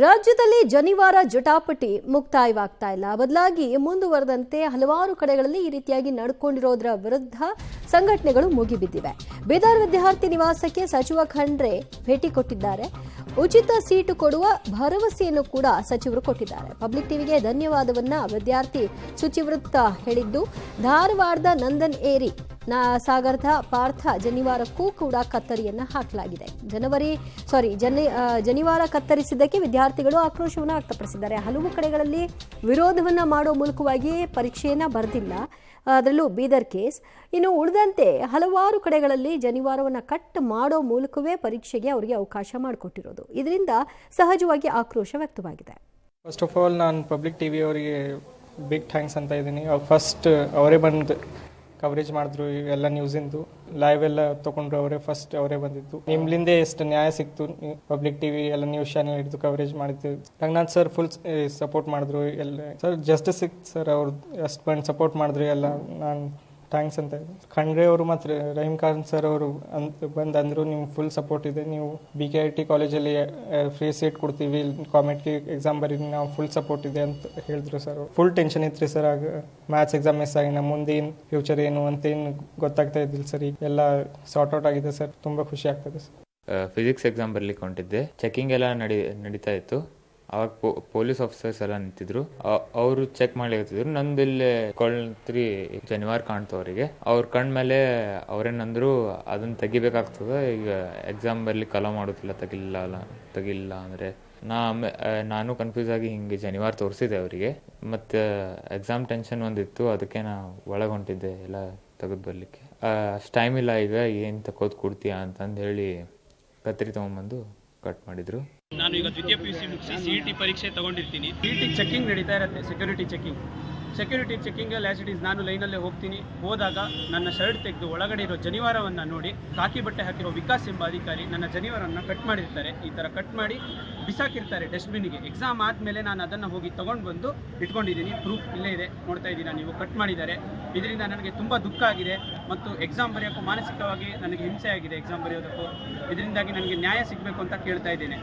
ರಾಜ್ಯದಲ್ಲಿ ಜನಿವಾರ ಜಟಾಪಟಿ ಮುಕ್ತಾಯವಾಗ್ತಾ ಇಲ್ಲ. ಬದಲಾಗಿ ಮುಂದುವರೆದಂತೆ ಹಲವಾರು ಕಡೆಗಳಲ್ಲಿ ಈ ರೀತಿಯಾಗಿ ನಡ್ಕೊಂಡಿರೋದರ ವಿರುದ್ಧ ಸಂಘಟನೆಗಳು ಮುಗಿಬಿದ್ದಿವೆ. ಬೀದರ್ ವಿದ್ಯಾರ್ಥಿ ನಿವಾಸಕ್ಕೆ ಸಚಿವ ಖಂಡ್ರೆ ಭೇಟಿ ಕೊಟ್ಟಿದ್ದಾರೆ. ಉಚಿತ ಸೀಟು ಕೊಡುವ ಭರವಸೆಯನ್ನು ಕೂಡ ಸಚಿವರು ಕೊಟ್ಟಿದ್ದಾರೆ. ಪಬ್ಲಿಕ್ ಟಿವಿಗೆ ಧನ್ಯವಾದವನ್ನ ವಿದ್ಯಾರ್ಥಿ ಶುಚಿವೃತ್ತ ಹೇಳಿದ್ದು, ಧಾರವಾಡದ ನಂದನ್ ಏರಿ ಸಾಗರದ ಪಾರ್ಥ ಜನಿವಾರಕ್ಕೂ ಕೂಡ ಕತ್ತರಿಯನ್ನ ಹಾಕಲಾಗಿದೆ. ಜನಿವಾರ ಕತ್ತರಿಸಿದ್ದಕ್ಕೆ ವಿದ್ಯಾರ್ಥಿಗಳು ಆಕ್ರೋಶವನ್ನು ವ್ಯಕ್ತಪಡಿಸಿದ್ದಾರೆ. ಹಲವು ಕಡೆಗಳಲ್ಲಿ ವಿರೋಧವನ್ನ ಮಾಡುವ ಮೂಲಕವಾಗಿ ಪರೀಕ್ಷೆಯನ್ನ ಬರೆದಿಲ್ಲ, ಅದರಲ್ಲೂ ಬೀದರ್ ಕೇಸ್. ಇನ್ನು ಉಳಿದಂತೆ ಹಲವಾರು ಕಡೆಗಳಲ್ಲಿ ಜನಿವಾರವನ್ನು ಕಟ್ ಮಾಡೋ ಮೂಲಕವೇ ಪರೀಕ್ಷೆಗೆ ಅವರಿಗೆ ಅವಕಾಶ ಮಾಡಿಕೊಟ್ಟಿರೋದು. ಇದರಿಂದ ಸಹಜವಾಗಿ ಆಕ್ರೋಶ ವ್ಯಕ್ತವಾಗಿದೆ. ಫಸ್ಟ್ ಆಫ್ ಆಲ್ ನಾನು ಪಬ್ಲಿಕ್ ಟಿವಿ ಅವರಿಗೆ ಬಿಗ್ ಥ್ಯಾಂಕ್ಸ್ ಅಂತ ಇದ್ದೀನಿ. ಫಸ್ಟ್ ಅವರೇ ಬಂದು ಕವರೇಜ್ ಮಾಡಿದ್ರು, ಎಲ್ಲ ನ್ಯೂಸಿಂದು ಲೈವ್ ಎಲ್ಲ ತೊಗೊಂಡ್ರು, ಅವರೇ ಬಂದಿದ್ದು. ನಿಮ್ಲಿಂದೇ ಎಷ್ಟು ನ್ಯಾಯ ಸಿಕ್ತು. ಪಬ್ಲಿಕ್ ಟಿವಿ ಎಲ್ಲ ನ್ಯೂಸ್ ಚಾನೆಲ್ ಹಿಡಿದು ಕವರೇಜ್ ಮಾಡಿದ್ದು. ರಂಗನಾಥ್ ಸರ್ ಫುಲ್ ಸಪೋರ್ಟ್ ಮಾಡಿದ್ರು. ಎಲ್ಲ ಸರ್ ಜಸ್ಟಿಸ್ ಸಿಕ್ತು ಸರ್, ಅವ್ರು ಅಷ್ಟು ಬಂದು ಸಪೋರ್ಟ್ ಮಾಡಿದ್ರು. ಎಲ್ಲ ನಾನು ಥ್ಯಾಂಕ್ಸ್ ಅಂತ ಇದೆ. ಖಂಡ್ರೆ ಅವರು ಮತ್ತು ರಹೀಮ್ ಖಾನ್ ಸರ್ ಅವರು ಬಂದು ಅಂದರು, ನಿಮ್ಗೆ ಫುಲ್ ಸಪೋರ್ಟ್ ಇದೆ, ನೀವು BKIT ಕಾಲೇಜಲ್ಲಿ ಫ್ರೀ ಸೀಟ್ ಕೊಡ್ತೀವಿ, ಕಾಮೆಂಟ್ರಿ ಎಕ್ಸಾಮ್ ಬರೀ ನಾವು ಫುಲ್ ಸಪೋರ್ಟ್ ಇದೆ ಅಂತ ಹೇಳಿದ್ರು ಸರ್. ಫುಲ್ ಟೆನ್ಷನ್ ಇತ್ತು ರೀ ಸರ್. ಆಗ ಮ್ಯಾಥ್ಸ್ ಎಕ್ಸಾಮ್ ಮಿಸ್ ಆಗಿ ನಮ್ಮ ಮುಂದೆ ಏನು ಫ್ಯೂಚರ್ ಏನು ಅಂತೇನು ಗೊತ್ತಾಗ್ತಾ ಇದ್ದಿಲ್ಲ ಸರ್. ಈಗ ಎಲ್ಲ ಸಾರ್ಟ್ ಔಟ್ ಆಗಿದೆ ಸರ್, ತುಂಬ ಖುಷಿ ಆಗ್ತದೆ ಸರ್. ಫಿಸಿಕ್ಸ್ ಎಕ್ಸಾಮ್ ಬರ್ಲಿಕ್ಕೆ ಹೊಂಟಿದ್ದೆ. ಚೆಕಿಂಗ್ ಎಲ್ಲ ನಡೀತಾ ಇತ್ತು. ಅವಾಗ ಪೊಲೀಸ್ ಆಫೀಸರ್ಸ್ ಎಲ್ಲ ನಿಂತಿದ್ರು. ಅವರು ಚೆಕ್ ಮಾಡ್ಲಿಕ್ಕಿದ್ರು. ನಂದಿಲ್ಲಿ ಕೊಳ್ತ್ರಿ ಜನಿವಾರ ಕಾಣ್ತು ಅವರಿಗೆ. ಅವ್ರ ಕಣ್ ಮೇಲೆ ಅವ್ರೇನಂದ್ರು, ಅದನ್ನ ತೆಗಿಬೇಕಾಗ್ತದೆ, ಈಗ ಎಕ್ಸಾಮ್ ಬರ್ಲಿಕ್ಕೆ ಅಲೋ ಮಾಡೋದಿಲ್ಲ, ತೆಗಿಲ್ಲ ಅಂದ್ರೆ ನಾನು ಕನ್ಫ್ಯೂಸ್ ಆಗಿ ಹಿಂಗೆ ಜನಿವಾರ ತೋರಿಸಿದೆ ಅವರಿಗೆ. ಮತ್ತು ಎಕ್ಸಾಮ್ ಟೆನ್ಷನ್ ಒಂದಿತ್ತು, ಅದಕ್ಕೆ ನಾ ಒಳಗೆ ಹೊಂಟಿದ್ದೆ ಎಲ್ಲ ತೆಗೆದು ಬರ್ಲಿಕ್ಕೆ. ಅಷ್ಟು ಟೈಮ್ ಇಲ್ಲ, ಈಗ ಏನು ತಗೋದು ಕೊಡ್ತೀಯಾ ಅಂತಂದು ಹೇಳಿ ಕತ್ರಿ ತೊಗೊಂಬಂದು ಕಟ್ ಮಾಡಿದ್ರು. ನಾನು ಈಗ ದ್ವಿತೀಯ PUC ಮುಗಿಸಿ CET ಪರೀಕ್ಷೆ ತಗೊಂಡಿರ್ತೀನಿ. CET ಚೆಕಿಂಗ್ ನಡೀತಾ ಇರುತ್ತೆ, ಸೆಕ್ಯೂರಿಟಿ ಚೆಕಿಂಗಲ್ಲಿ ಆ್ಯಸ್ ಇಟ್ ಈಸ್ ನಾನು ಲೈನಲ್ಲೇ ಹೋಗ್ತೀನಿ. ಹೋದಾಗ ನನ್ನ ಶರ್ಟ್ ತೆಗೆದು ಒಳಗಡೆ ಇರೋ ಜನಿವಾರವನ್ನು ನೋಡಿ, ಕಾಕಿ ಬಟ್ಟೆ ಹಾಕಿರೋ ವಿಕಾಸ್ ಎಂಬ ಅಧಿಕಾರಿ ನನ್ನ ಜನಿವಾರವನ್ನು ಕಟ್ ಮಾಡಿರ್ತಾರೆ. ಈ ಥರ ಕಟ್ ಮಾಡಿ ಬಿಸಾಕಿರ್ತಾರೆ ಡಸ್ಟ್ಬಿನ್ಗೆ. ಎಕ್ಸಾಮ್ ಆದಮೇಲೆ ನಾನು ಅದನ್ನು ಹೋಗಿ ತೊಗೊಂಡು ಬಂದು ಇಟ್ಕೊಂಡಿದ್ದೀನಿ. ಪ್ರೂಫ್ ಇಲ್ಲೇ ಇದೆ, ನೋಡ್ತಾ ಇದ್ದೀರಾ ನೀವು, ಕಟ್ ಮಾಡಿದ್ದಾರೆ. ಇದರಿಂದ ನನಗೆ ತುಂಬ ದುಃಖ ಆಗಿದೆ ಮತ್ತು ಎಕ್ಸಾಮ್ ಬರೆಯೋಕ್ಕೂ ಮಾನಸಿಕವಾಗಿ ನನಗೆ ಹಿಂಸೆ ಆಗಿದೆ. ಎಕ್ಸಾಮ್ ಬರೆಯೋದಕ್ಕೂ ಇದರಿಂದಾಗಿ ನನಗೆ ನ್ಯಾಯ ಸಿಗಬೇಕು ಅಂತ ಕೇಳ್ತಾ ಇದ್ದೇನೆ.